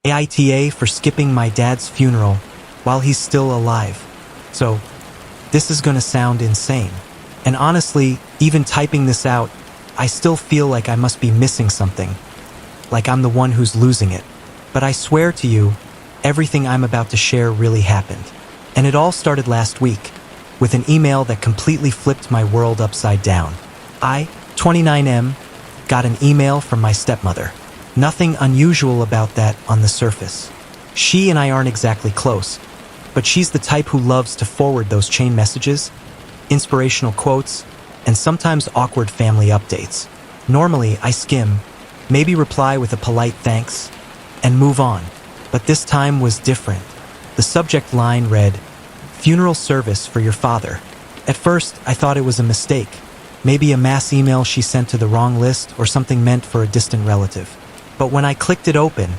AITA for skipping my dad's funeral while he's still alive. So, this is gonna sound insane. And honestly, even typing this out, I still feel like I must be missing something. Like I'm the one who's losing it. But I swear to you, everything I'm about to share really happened. And it all started last week, with an email that completely flipped my world upside down. I, 29M, got an email from my stepmother. Nothing unusual about that on the surface. She and I aren't exactly close, but she's the type who loves to forward those chain messages, inspirational quotes, and sometimes awkward family updates. Normally, I skim, maybe reply with a polite thanks, and move on. But this time was different. The subject line read, "Funeral service for your father." At first, I thought it was a mistake. Maybe a mass email she sent to the wrong list or something meant for a distant relative. But when I clicked it open,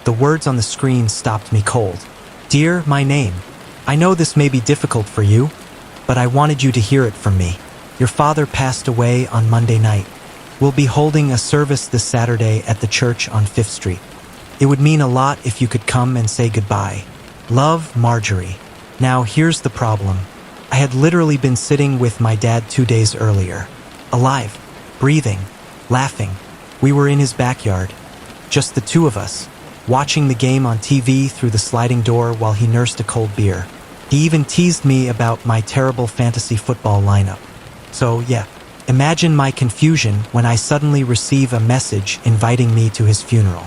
the words on the screen stopped me cold. "Dear, my name. I know this may be difficult for you, but I wanted you to hear it from me. Your father passed away on Monday night. We'll be holding a service this Saturday at the church on 5th Street. It would mean a lot if you could come and say goodbye. Love, Marjorie." Now, here's the problem. I had literally been sitting with my dad 2 days earlier. Alive, breathing, laughing. We were in his backyard, just the two of us, watching the game on TV through the sliding door while he nursed a cold beer. He even teased me about my terrible fantasy football lineup. So yeah, imagine my confusion when I suddenly receive a message inviting me to his funeral.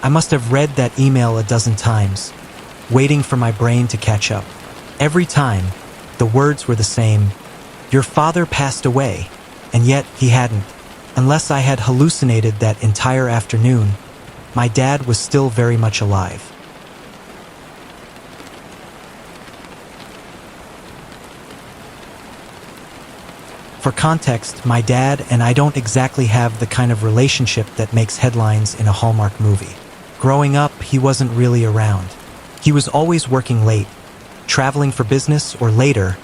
I must have read that email a dozen times, waiting for my brain to catch up. Every time, the words were the same. Your father passed away, and yet he hadn't. Unless I had hallucinated that entire afternoon, my dad was still very much alive. For context, my dad and I don't exactly have the kind of relationship that makes headlines in a Hallmark movie. Growing up, he wasn't really around. He was always working late, traveling for business, or later,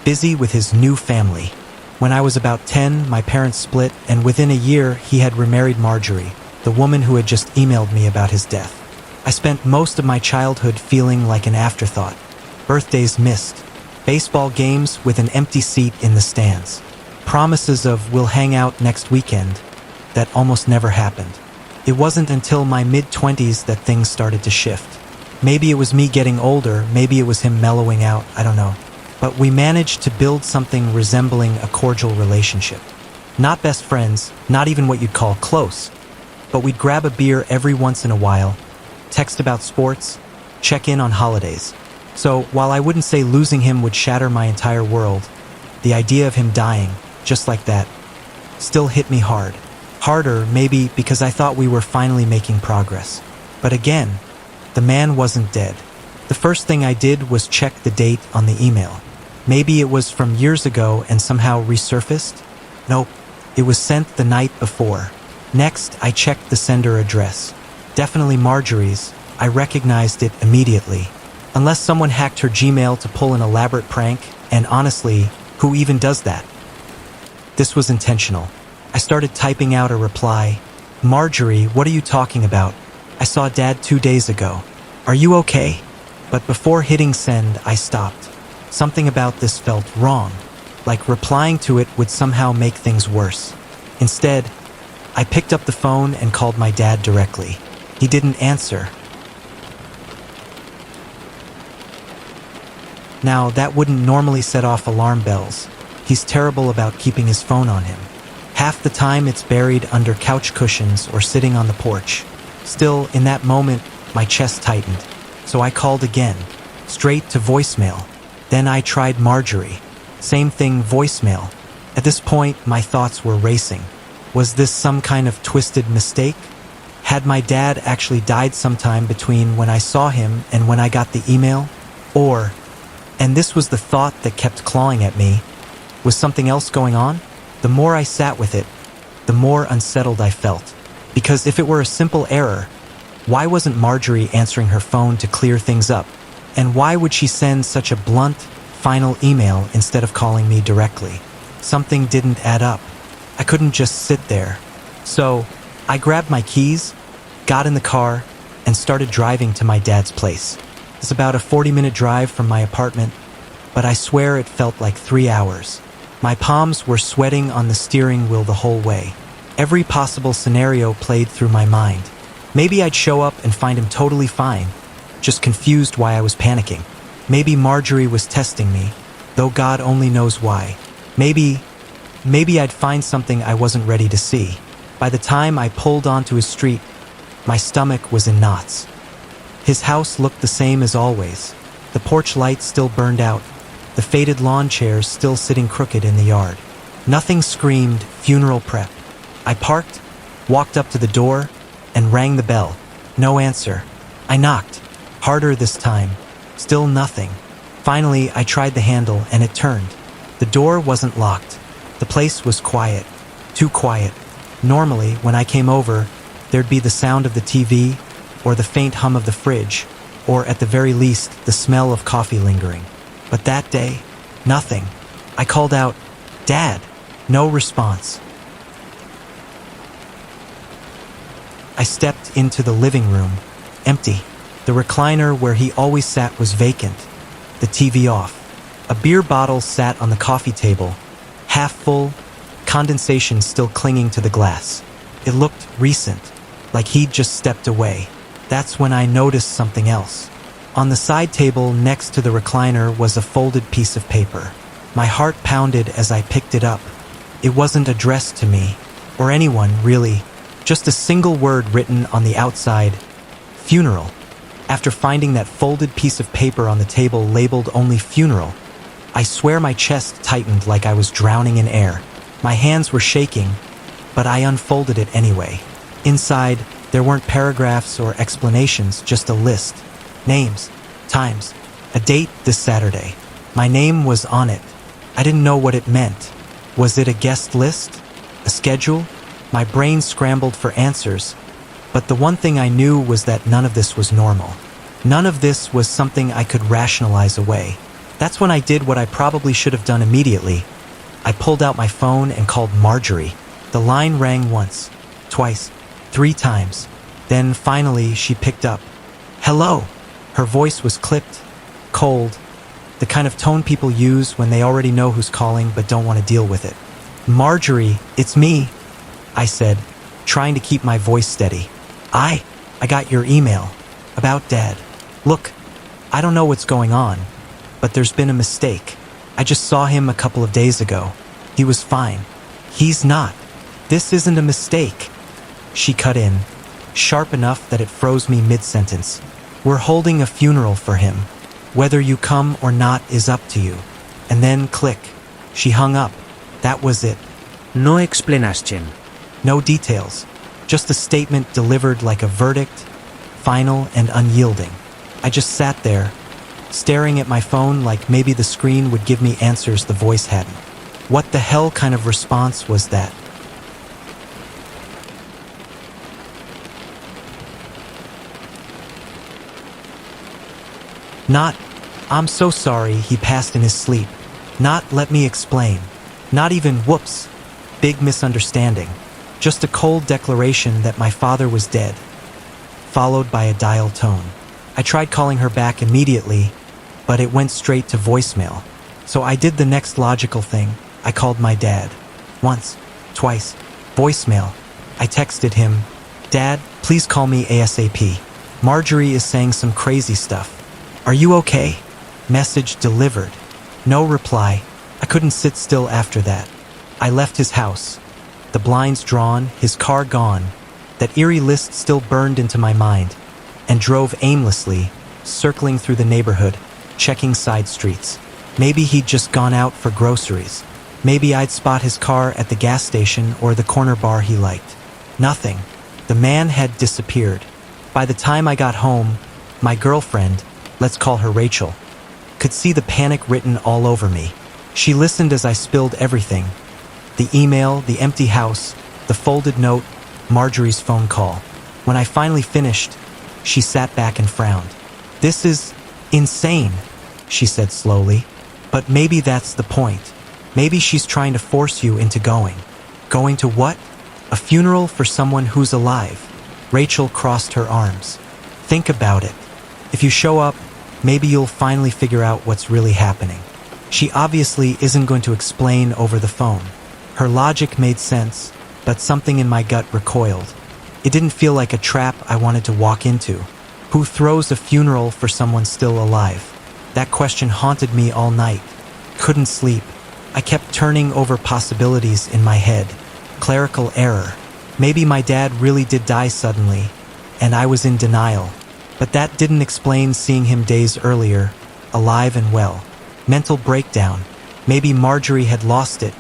busy with his new family. When I was about 10, my parents split, and within a year, he had remarried Marjorie, the woman who had just emailed me about his death. I spent most of my childhood feeling like an afterthought. Birthdays missed, baseball games with an empty seat in the stands, promises of "we'll hang out next weekend" that almost never happened. It wasn't until my mid-20s that things started to shift. Maybe it was me getting older, maybe it was him mellowing out, I don't know. But we managed to build something resembling a cordial relationship. Not best friends, not even what you'd call close, but we'd grab a beer every once in a while, text about sports, check in on holidays. So while I wouldn't say losing him would shatter my entire world, the idea of him dying, just like that, still hit me hard. Harder, maybe because I thought we were finally making progress. But again, the man wasn't dead. The first thing I did was check the date on the email. Maybe it was from years ago and somehow resurfaced? Nope, it was sent the night before. Next, I checked the sender address. Definitely Marjorie's. I recognized it immediately. Unless someone hacked her Gmail to pull an elaborate prank, and honestly, who even does that? This was intentional. I started typing out a reply. "Marjorie, what are you talking about? I saw Dad 2 days ago. Are you okay?" But before hitting send, I stopped. Something about this felt wrong, like replying to it would somehow make things worse. Instead, I picked up the phone and called my dad directly. He didn't answer. Now, that wouldn't normally set off alarm bells. He's terrible about keeping his phone on him. Half the time it's buried under couch cushions or sitting on the porch. Still, in that moment, my chest tightened. So I called again, straight to voicemail. Then I tried Marjorie. Same thing, voicemail. At this point, my thoughts were racing. Was this some kind of twisted mistake? Had my dad actually died sometime between when I saw him and when I got the email? Or, and this was the thought that kept clawing at me, was something else going on? The more I sat with it, the more unsettled I felt. Because if it were a simple error, why wasn't Marjorie answering her phone to clear things up? And why would she send such a blunt, final email instead of calling me directly? Something didn't add up. I couldn't just sit there. So, I grabbed my keys, got in the car, and started driving to my dad's place. It's about a 40-minute drive from my apartment, but I swear it felt like 3 hours. My palms were sweating on the steering wheel the whole way. Every possible scenario played through my mind. Maybe I'd show up and find him totally fine, just confused why I was panicking. Maybe Marjorie was testing me, though God only knows why. Maybe I'd find something I wasn't ready to see. By the time I pulled onto his street, my stomach was in knots. His house looked the same as always. The porch light still burned out, the faded lawn chairs still sitting crooked in the yard. Nothing screamed funeral prep. I parked, walked up to the door, and rang the bell. No answer. I knocked, harder this time. Still nothing. Finally, I tried the handle and it turned. The door wasn't locked. The place was quiet. Too quiet. Normally, when I came over, there'd be the sound of the TV, or the faint hum of the fridge, or at the very least, the smell of coffee lingering. But that day, nothing. I called out, "Dad!" No response. I stepped into the living room, empty. The recliner where he always sat was vacant, the TV off. A beer bottle sat on the coffee table, half full, condensation still clinging to the glass. It looked recent, like he'd just stepped away. That's when I noticed something else. On the side table next to the recliner was a folded piece of paper. My heart pounded as I picked it up. It wasn't addressed to me, or anyone, really. Just a single word written on the outside, "Funeral." After finding that folded piece of paper on the table labeled only "funeral," I swear my chest tightened like I was drowning in air. My hands were shaking, but I unfolded it anyway. Inside, there weren't paragraphs or explanations, just a list. Names, times, a date this Saturday. My name was on it. I didn't know what it meant. Was it a guest list? A schedule? My brain scrambled for answers, but the one thing I knew was that none of this was normal. None of this was something I could rationalize away. That's when I did what I probably should have done immediately. I pulled out my phone and called Marjorie. The line rang once, twice, 3 times. Then finally she picked up. "Hello." Her voice was clipped, cold, the kind of tone people use when they already know who's calling but don't want to deal with it. "Marjorie, it's me," I said, trying to keep my voice steady. I got your email. About Dad. Look, I don't know what's going on, but there's been a mistake. I just saw him a couple of days ago. He was fine. He's not. This isn't a mistake." She cut in, sharp enough that it froze me mid-sentence. "We're holding a funeral for him. Whether you come or not is up to you." And then click. She hung up. That was it. No explanación. No details. Just a statement delivered like a verdict, final and unyielding. I just sat there, staring at my phone like maybe the screen would give me answers the voice hadn't. What the hell kind of response was that? Not, "I'm so sorry he passed in his sleep." Not, "Let me explain." Not even, "Whoops, big misunderstanding." Just a cold declaration that my father was dead, followed by a dial tone. I tried calling her back immediately, but it went straight to voicemail. So I did the next logical thing. I called my dad. Once, twice, voicemail. I texted him, "Dad, please call me ASAP. Marjorie is saying some crazy stuff. Are you okay?" Message delivered. No reply. I couldn't sit still after that. I left his house. The blinds drawn, his car gone. That eerie list still burned into my mind, and drove aimlessly, circling through the neighborhood, checking side streets. Maybe he'd just gone out for groceries. Maybe I'd spot his car at the gas station or the corner bar he liked. Nothing. The man had disappeared. By the time I got home, my girlfriend, let's call her Rachel, could see the panic written all over me. She listened as I spilled everything. The email, the empty house, the folded note, Marjorie's phone call. When I finally finished, she sat back and frowned. "This is insane," she said slowly. "But maybe that's the point. Maybe she's trying to force you into going." "Going to what?" "A funeral for someone who's alive." Rachel crossed her arms. Think about it. If you show up, maybe you'll finally figure out what's really happening. She obviously isn't going to explain over the phone. Her logic made sense, but something in my gut recoiled. It didn't feel like a trap I wanted to walk into. Who throws a funeral for someone still alive? That question haunted me all night. Couldn't sleep. I kept turning over possibilities in my head. Clerical error. Maybe my dad really did die suddenly, and I was in denial. But that didn't explain seeing him days earlier, alive and well. Mental breakdown. Maybe Marjorie had lost it,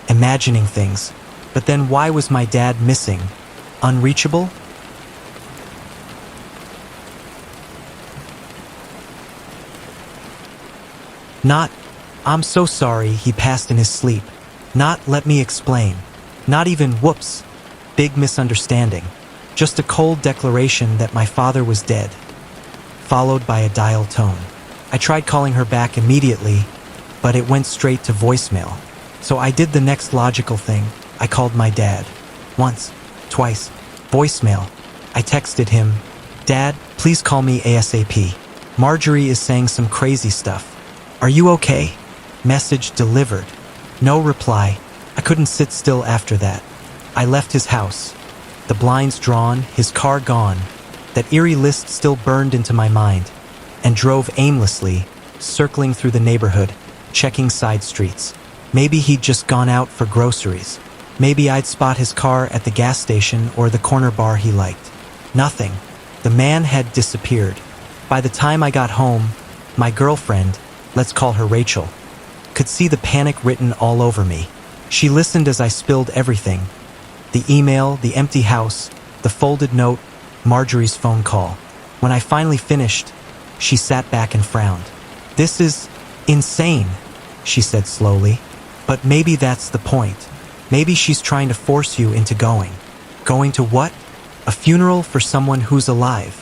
imagining things. But then why was my dad missing? Unreachable? Not, "I'm so sorry he passed in his sleep." Not, "Let me explain." Not even, "Whoops." Big misunderstanding. Just a cold declaration that my father was dead, followed by a dial tone. I tried calling her back immediately, but it went straight to voicemail. So I did the next logical thing. I called my dad. Once, twice, voicemail. I texted him, "Dad, please call me ASAP. Marjorie is saying some crazy stuff. Are you okay?" Message delivered. No reply. I couldn't sit still after that. I left his house. The blinds drawn, his car gone. That eerie list still burned into my mind, and drove aimlessly, circling through the neighborhood, checking side streets. Maybe he'd just gone out for groceries. Maybe I'd spot his car at the gas station or the corner bar he liked. Nothing. The man had disappeared. By the time I got home, my girlfriend, let's call her Rachel, could see the panic written all over me. She listened as I spilled everything. The email, the empty house, the folded note, Marjorie's phone call. When I finally finished, she sat back and frowned. "This is insane," she said slowly. "But maybe that's the point. Maybe she's trying to force you into going." "Going to what?" "A funeral for someone who's alive."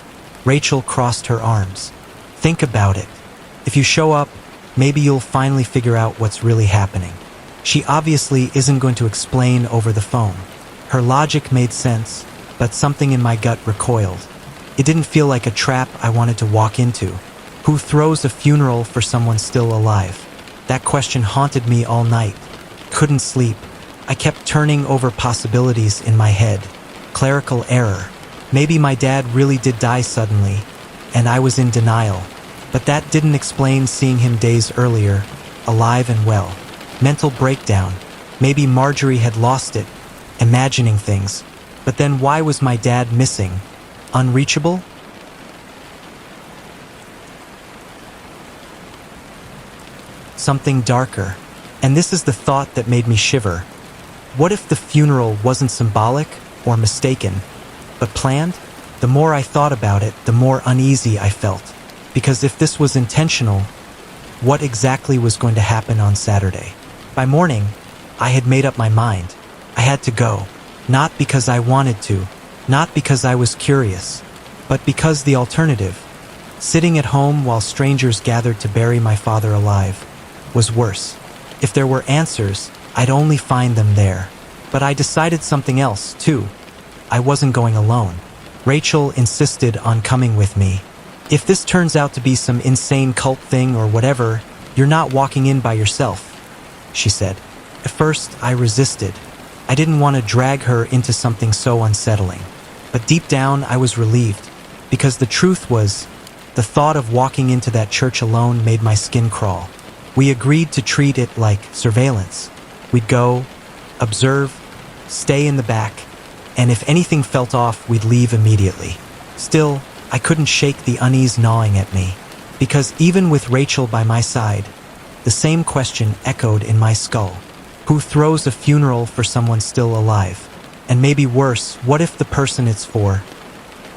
Rachel crossed her arms. "Think about it. If you show up, maybe you'll finally figure out what's really happening." She obviously isn't going to explain over the phone. Her logic made sense, but something in my gut recoiled. It didn't feel like a trap I wanted to walk into. Who throws a funeral for someone still alive? That question haunted me all night. Couldn't sleep. I kept turning over possibilities in my head. Clerical error. Maybe my dad really did die suddenly, and I was in denial. But that didn't explain seeing him days earlier, alive and well. Mental breakdown. Maybe Marjorie had lost it, imagining things. But then why was my dad missing? Unreachable? Something darker. And this is the thought that made me shiver. What if the funeral wasn't symbolic or mistaken, but planned? The more I thought about it, the more uneasy I felt. Because if this was intentional, what exactly was going to happen on Saturday? By morning, I had made up my mind. I had to go. Not because I wanted to, not because I was curious, but because the alternative, sitting at home while strangers gathered to bury my father alive, was worse. If there were answers, I'd only find them there. But I decided something else, too. I wasn't going alone. Rachel insisted on coming with me. "If this turns out to be some insane cult thing or whatever, you're not walking in by yourself," she said. At first, I resisted. I didn't want to drag her into something so unsettling. But deep down, I was relieved. Because the truth was, the thought of walking into that church alone made my skin crawl. We agreed to treat it like surveillance. We'd go, observe, stay in the back, and if anything felt off, we'd leave immediately. Still, I couldn't shake the unease gnawing at me. Because even with Rachel by my side, the same question echoed in my skull. Who throws a funeral for someone still alive? And maybe worse, what if the person it's for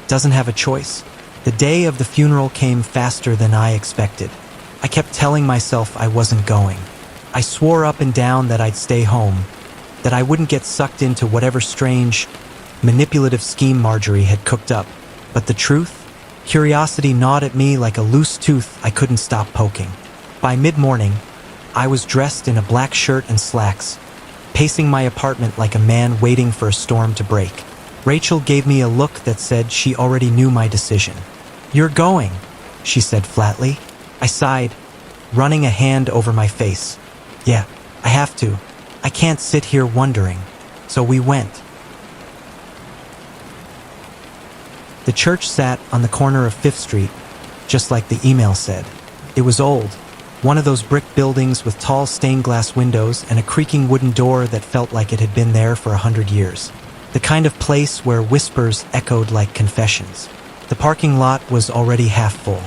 doesn't have a choice? The day of the funeral came faster than I expected. I kept telling myself I wasn't going. I swore up and down that I'd stay home, that I wouldn't get sucked into whatever strange, manipulative scheme Marjorie had cooked up. But the truth? Curiosity gnawed at me like a loose tooth I couldn't stop poking. By mid-morning, I was dressed in a black shirt and slacks, pacing my apartment like a man waiting for a storm to break. Rachel gave me a look that said she already knew my decision. "You're going," she said flatly. I sighed, running a hand over my face. "Yeah, I have to. I can't sit here wondering." So we went. The church sat on the corner of 5th Street, just like the email said. It was old, one of those brick buildings with tall stained glass windows and a creaking wooden door that felt like it had been there for 100 years. The kind of place where whispers echoed like confessions. The parking lot was already half full.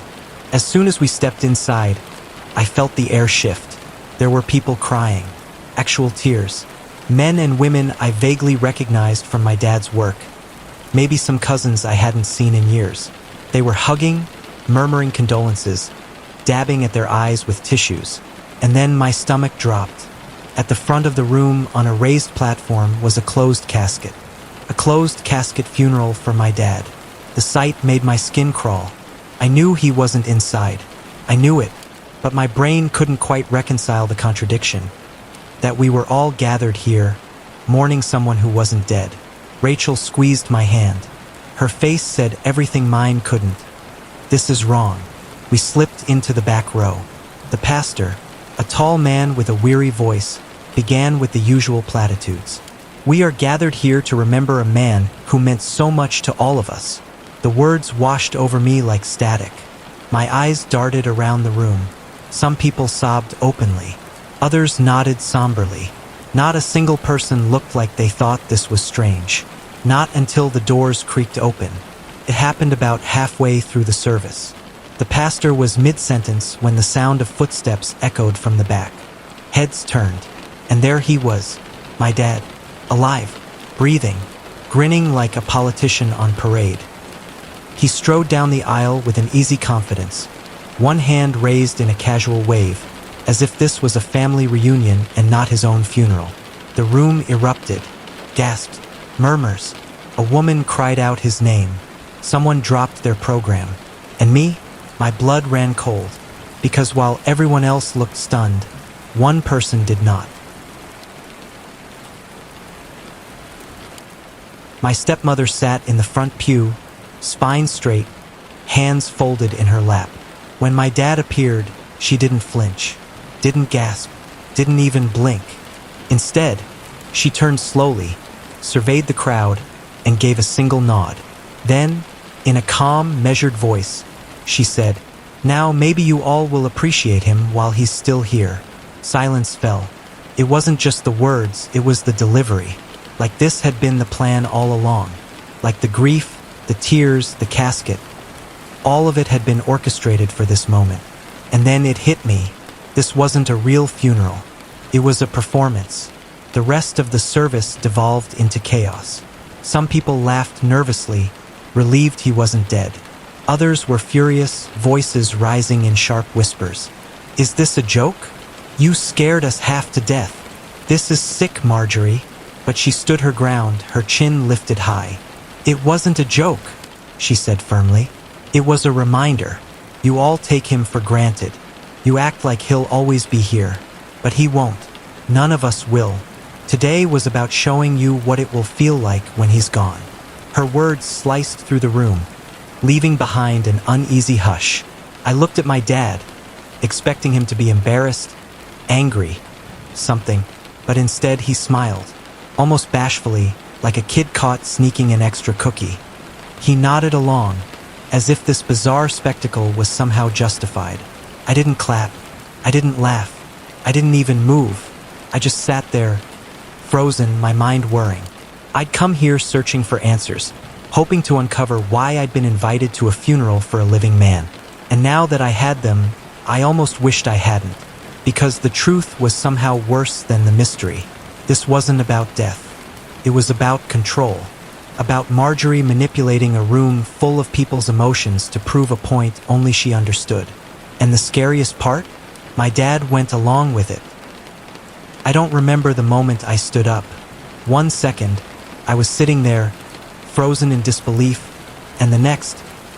As soon as we stepped inside, I felt the air shift. There were people crying, actual tears. Men and women I vaguely recognized from my dad's work. Maybe some cousins I hadn't seen in years. They were hugging, murmuring condolences, dabbing at their eyes with tissues. And then my stomach dropped. At the front of the room, on a raised platform, was a closed casket. A closed casket funeral for my dad. The sight made my skin crawl. I knew he wasn't inside. I knew it, but my brain couldn't quite reconcile the contradiction. That we were all gathered here, mourning someone who wasn't dead. Rachel squeezed my hand. Her face said everything mine couldn't. "This is wrong." We slipped into the back row. The pastor, a tall man with a weary voice, began with the usual platitudes. "We are gathered here to remember a man who meant so much to all of us." The words washed over me like static. My eyes darted around the room. Some people sobbed openly. Others nodded somberly. Not a single person looked like they thought this was strange. Not until the doors creaked open. It happened about halfway through the service. The pastor was mid-sentence when the sound of footsteps echoed from the back. Heads turned, and there he was, my dad, alive, breathing, grinning like a politician on parade. He strode down the aisle with an easy confidence, one hand raised in a casual wave, as if this was a family reunion and not his own funeral. The room erupted, gasped, murmurs. A woman cried out his name. Someone dropped their program. And me? My blood ran cold, because while everyone else looked stunned, one person did not. My stepmother sat in the front pew, spine straight, hands folded in her lap. When my dad appeared, she didn't flinch, didn't gasp, didn't even blink. Instead, she turned slowly, surveyed the crowd, and gave a single nod. Then, in a calm, measured voice, she said, "Now maybe you all will appreciate him while he's still here." Silence fell. It wasn't just the words, it was the delivery. Like this had been the plan all along. Like the grief, the tears, the casket. All of it had been orchestrated for this moment. And then it hit me. This wasn't a real funeral. It was a performance. The rest of the service devolved into chaos. Some people laughed nervously, relieved he wasn't dead. Others were furious, voices rising in sharp whispers. "Is this a joke? You scared us half to death. This is sick, Marjorie." But she stood her ground, her chin lifted high. "It wasn't a joke," she said firmly. "It was a reminder. You all take him for granted. You act like he'll always be here. But he won't. None of us will. Today was about showing you what it will feel like when he's gone." Her words sliced through the room, leaving behind an uneasy hush. I looked at my dad, expecting him to be embarrassed, angry, something, but instead he smiled, almost bashfully, like a kid caught sneaking an extra cookie. He nodded along, as if this bizarre spectacle was somehow justified. I didn't clap. I didn't laugh. I didn't even move. I just sat there, frozen, my mind whirring. I'd come here searching for answers, hoping to uncover why I'd been invited to a funeral for a living man. And now that I had them, I almost wished I hadn't, because the truth was somehow worse than the mystery. This wasn't about death. It was about control, about Marjorie manipulating a room full of people's emotions to prove a point only she understood. And the scariest part? My dad went along with it. I don't remember the moment I stood up. 1 second, I was sitting there, frozen in disbelief, and the next,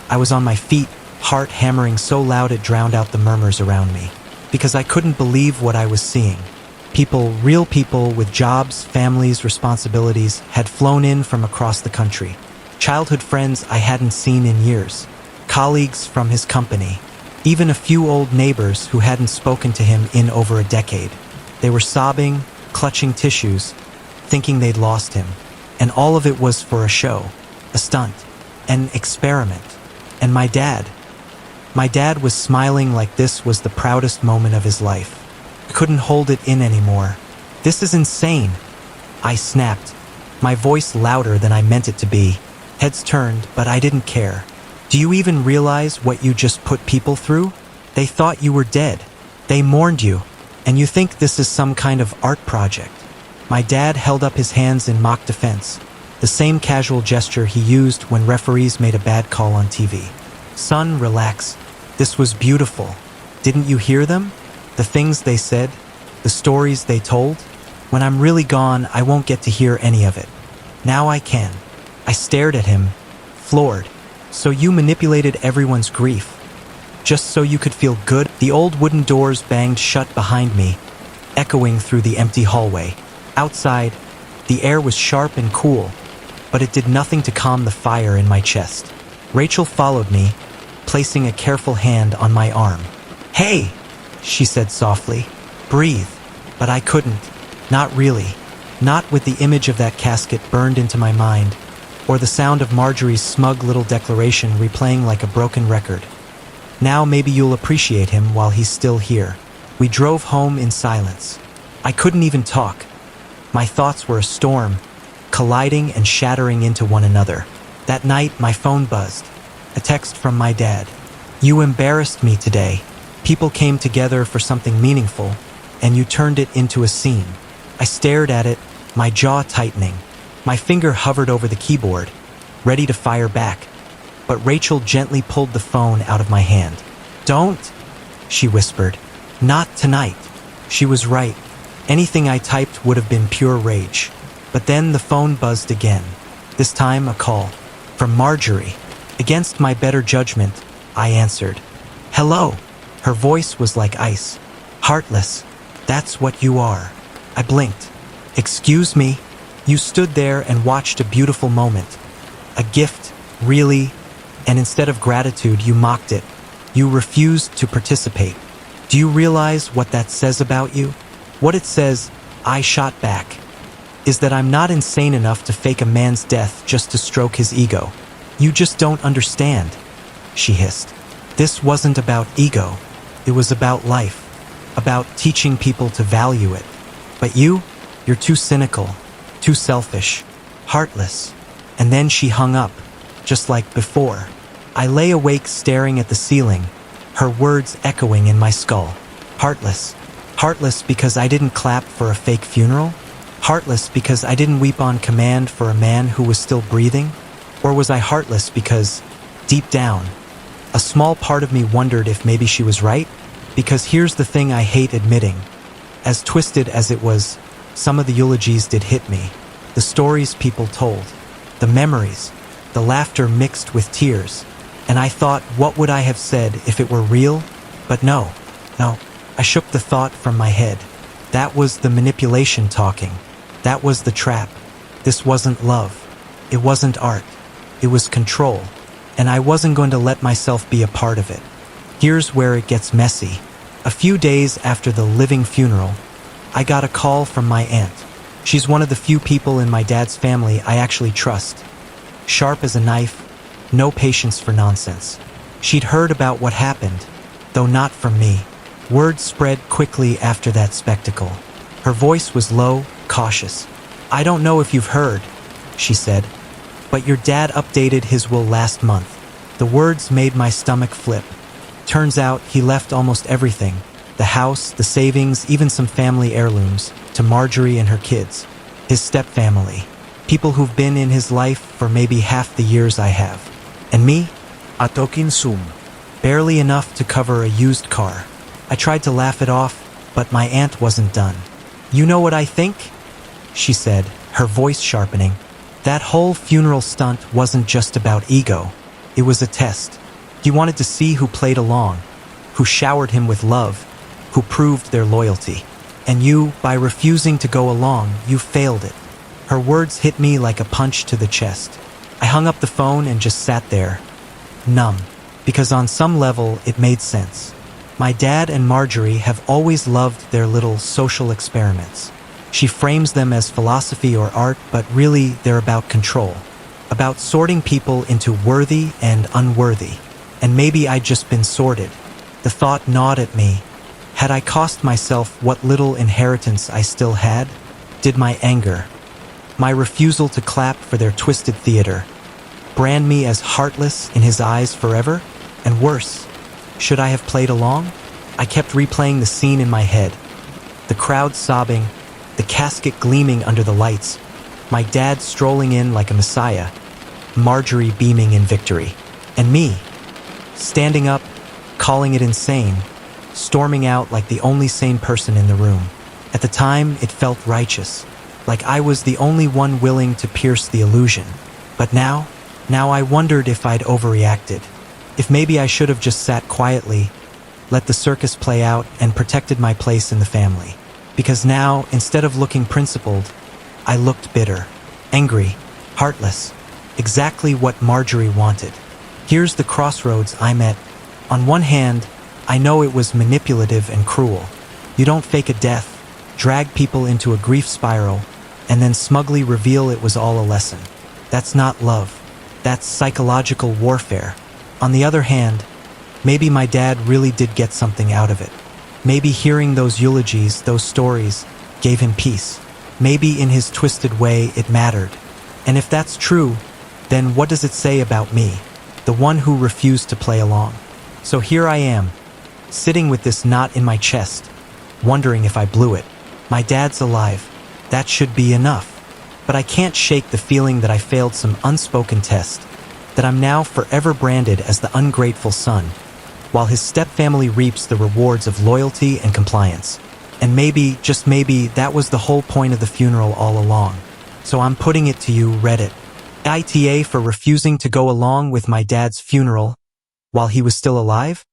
I was on my feet, heart hammering so loud it drowned out the murmurs around me. Because I couldn't believe what I was seeing. People, real people with jobs, families, responsibilities, had flown in from across the country. Childhood friends I hadn't seen in years. colleagues from his company, even a few old neighbors who hadn't spoken to him in over a decade. They were sobbing, clutching tissues, thinking they'd lost him. And all of it was for a show, a stunt, an experiment. And my dad was smiling like this was the proudest moment of his life. I couldn't hold it in anymore. This is insane, I snapped, my voice louder than I meant it to be. Heads turned, but I didn't care. Do you even realize what you just put people through? They thought you were dead. They mourned you. And you think this is some kind of art project? My dad held up his hands in mock defense, the same casual gesture he used when referees made a bad call on TV. Son, relax. This was beautiful. Didn't you hear them? The things they said, the stories they told? When I'm really gone, I won't get to hear any of it. Now I can. I stared at him, floored. So you manipulated everyone's grief, just so you could feel good? The old wooden doors banged shut behind me, echoing through the empty hallway. Outside, the air was sharp and cool, but it did nothing to calm the fire in my chest. Rachel followed me, placing a careful hand on my arm. "Hey," she said softly. "Breathe." But I couldn't. Not really. Not with the image of that casket burned into my mind, or the sound of Marjorie's smug little declaration replaying like a broken record. Now maybe you'll appreciate him while he's still here. We drove home in silence. I couldn't even talk. My thoughts were a storm, colliding and shattering into one another. That night, my phone buzzed. A text from my dad. "You embarrassed me today. People came together for something meaningful, and you turned it into a scene." I stared at it, my jaw tightening. My finger hovered over the keyboard, ready to fire back. But Rachel gently pulled the phone out of my hand. "Don't," she whispered. "Not tonight." She was right. Anything I typed would have been pure rage. But then the phone buzzed again. This time a call. From Marjorie. Against my better judgment, I answered. "Hello." Her voice was like ice. "Heartless. That's what you are." I blinked. "Excuse me?" You stood there and watched a beautiful moment. A gift, really, and instead of gratitude, you mocked it. You refused to participate. Do you realize what that says about you? What it says, I shot back, is that I'm not insane enough to fake a man's death just to stroke his ego. You just don't understand, she hissed. This wasn't about ego. It was about life, about teaching people to value it. But you're too cynical. Too selfish, heartless. And then she hung up, just like before. I lay awake staring at the ceiling, her words echoing in my skull. Heartless. Heartless because I didn't clap for a fake funeral? Heartless because I didn't weep on command for a man who was still breathing? Or was I heartless because, deep down, a small part of me wondered if maybe she was right? Because here's the thing I hate admitting. As twisted as it was, some of the eulogies did hit me. The stories people told, the memories, the laughter mixed with tears. And I thought, what would I have said if it were real? But no. I shook the thought from my head. That was the manipulation talking. That was the trap. This wasn't love. It wasn't art. It was control. And I wasn't going to let myself be a part of it. Here's where it gets messy. A few days after the living funeral, I got a call from my aunt. She's one of the few people in my dad's family I actually trust. Sharp as a knife, no patience for nonsense. She'd heard about what happened, though not from me. Word spread quickly after that spectacle. Her voice was low, cautious. "I don't know if you've heard," she said, "but your dad updated his will last month." The words made my stomach flip. Turns out he left almost everything. The house, the savings, even some family heirlooms, to Marjorie and her kids. His stepfamily. People who've been in his life for maybe half the years I have. And me? A token sum. Barely enough to cover a used car. I tried to laugh it off, but my aunt wasn't done. "You know what I think?" she said, her voice sharpening. "That whole funeral stunt wasn't just about ego. It was a test. He wanted to see who played along, who showered him with love, who proved their loyalty. And you, by refusing to go along, you failed it." Her words hit me like a punch to the chest. I hung up the phone and just sat there, numb, because on some level it made sense. My dad and Marjorie have always loved their little social experiments. She frames them as philosophy or art, but really they're about control. About sorting people into worthy and unworthy. And maybe I'd just been sorted. The thought gnawed at me. Had I cost myself what little inheritance I still had? Did my anger, my refusal to clap for their twisted theater, brand me as heartless in his eyes forever? And worse, should I have played along? I kept replaying the scene in my head. The crowd sobbing, the casket gleaming under the lights, my dad strolling in like a messiah, Marjorie beaming in victory, and me, standing up, calling it insane, storming out like the only sane person in the room. At the time, it felt righteous, like I was the only one willing to pierce the illusion. But now I wondered if I'd overreacted. If maybe I should have just sat quietly, let the circus play out, and protected my place in the family. Because now, instead of looking principled, I looked bitter, angry, heartless, exactly what Marjorie wanted. Here's the crossroads I'm at. On one hand, I know it was manipulative and cruel. You don't fake a death, drag people into a grief spiral, and then smugly reveal it was all a lesson. That's not love. That's psychological warfare. On the other hand, maybe my dad really did get something out of it. Maybe hearing those eulogies, those stories, gave him peace. Maybe in his twisted way it mattered. And if that's true, then what does it say about me, the one who refused to play along? So here I am, sitting with this knot in my chest, wondering if I blew it. My dad's alive. That should be enough. But I can't shake the feeling that I failed some unspoken test, that I'm now forever branded as the ungrateful son, while his stepfamily reaps the rewards of loyalty and compliance. And maybe, just maybe, that was the whole point of the funeral all along. So I'm putting it to you, Reddit. AITA for refusing to go along with my dad's funeral while he was still alive?